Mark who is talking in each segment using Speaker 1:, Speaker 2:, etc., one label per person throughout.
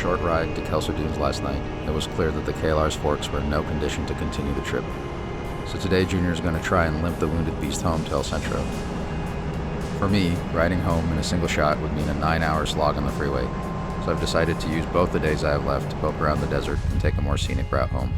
Speaker 1: short ride to Kelso Dunes last night, it was clear that the KLR's forks were in no condition to continue the trip. So today Junior is going to try and limp the wounded beast home to El Centro. For me, riding home in a single shot would mean a 9-hour slog on the freeway, so I've decided to use both the days I have left to poke around the desert and take a more scenic route home.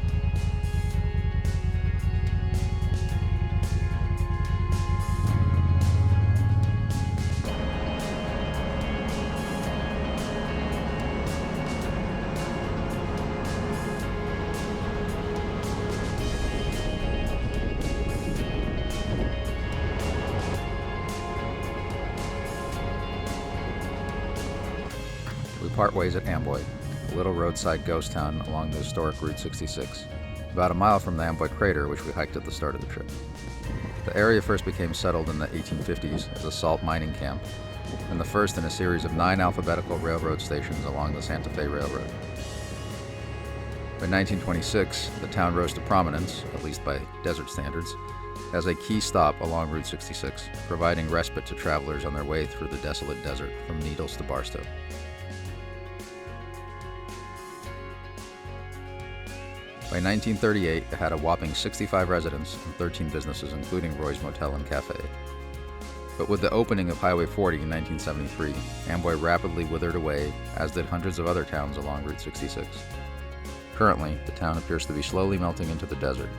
Speaker 1: We part ways at Amboy, a little roadside ghost town along the historic Route 66, about a mile from the Amboy crater, which we hiked at the start of the trip. The area first became settled in the 1850s as a salt mining camp, and the first in a series of 9 alphabetical railroad stations along the Santa Fe Railroad. By 1926, the town rose to prominence, at least by desert standards, as a key stop along Route 66, providing respite to travelers on their way through the desolate desert from Needles to Barstow. By 1938, it had a whopping 65 residents and 13 businesses, including Roy's Motel and Cafe. But with the opening of Highway 40 in 1973, Amboy rapidly withered away, as did hundreds of other towns along Route 66. Currently, the town appears to be slowly melting into the desert,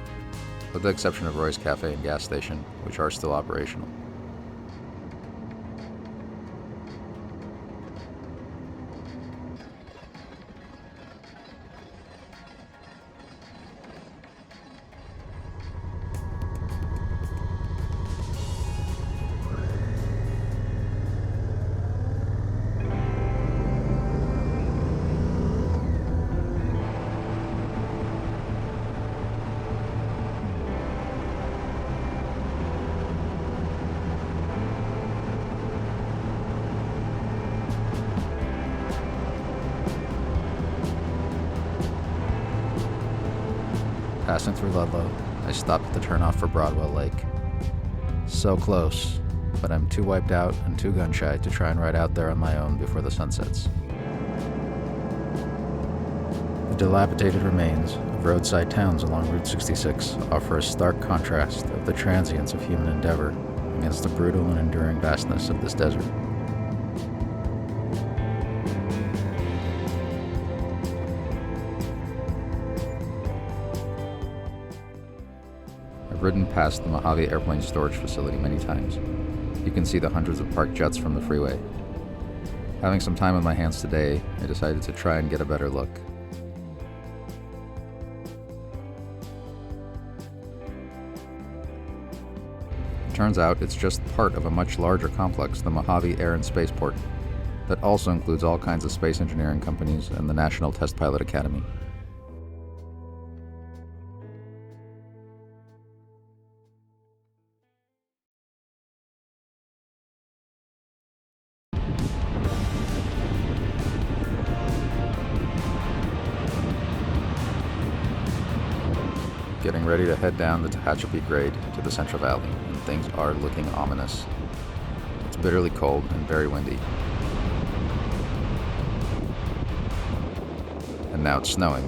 Speaker 1: with the exception of Roy's Cafe and gas station, which are still operational. Passing through Ludlow, I stopped at the turnoff for Broadwell Lake. So close, but I'm too wiped out and too gun-shy to try and ride out there on my own before the sun sets. The dilapidated remains of roadside towns along Route 66 offer a stark contrast of the transience of human endeavor against the brutal and enduring vastness of this desert. I've ridden past the Mojave airplane storage facility many times. You can see the hundreds of parked jets from the freeway. Having some time on my hands today, I decided to try and get a better look. It turns out it's just part of a much larger complex, the Mojave Air and Spaceport, that also includes all kinds of space engineering companies and the National Test Pilot Academy. Getting ready to head down the Tehachapi grade to the Central Valley, and things are looking ominous. It's bitterly cold and very windy. And now it's snowing.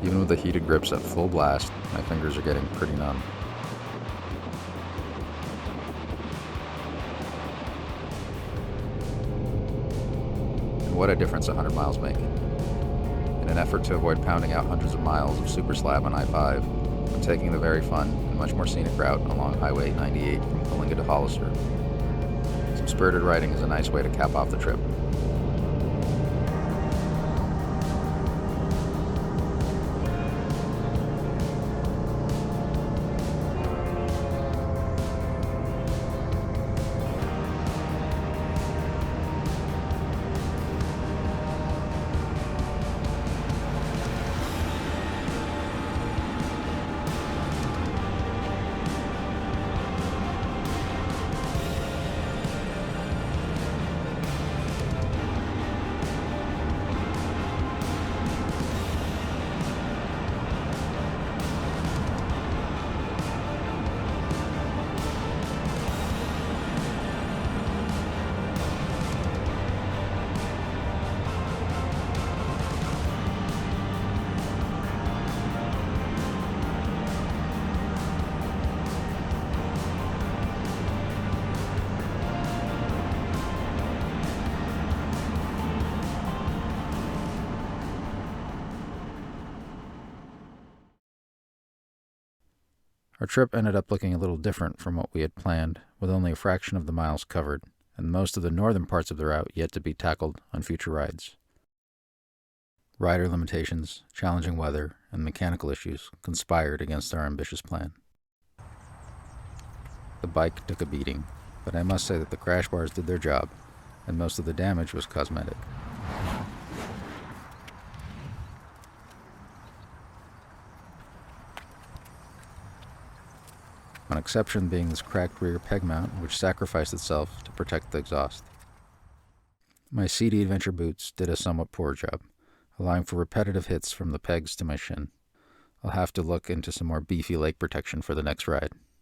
Speaker 1: Even with the heated grips at full blast, my fingers are getting pretty numb. And what a difference 100 miles make. In an effort to avoid pounding out hundreds of miles of super slab on I-5, I'm taking the very fun and much more scenic route along Highway 98 from Coalinga to Hollister. Some spirited riding is a nice way to cap off the trip. Our trip ended up looking a little different from what we had planned, with only a fraction of the miles covered, and most of the northern parts of the route yet to be tackled on future rides. Rider limitations, challenging weather, and mechanical issues conspired against our ambitious plan. The bike took a beating, but I must say that the crash bars did their job, and most of the damage was cosmetic. One exception being this cracked rear peg mount, which sacrificed itself to protect the exhaust. My CD Adventure boots did a somewhat poor job, allowing for repetitive hits from the pegs to my shin. I'll have to look into some more beefy leg protection for the next ride.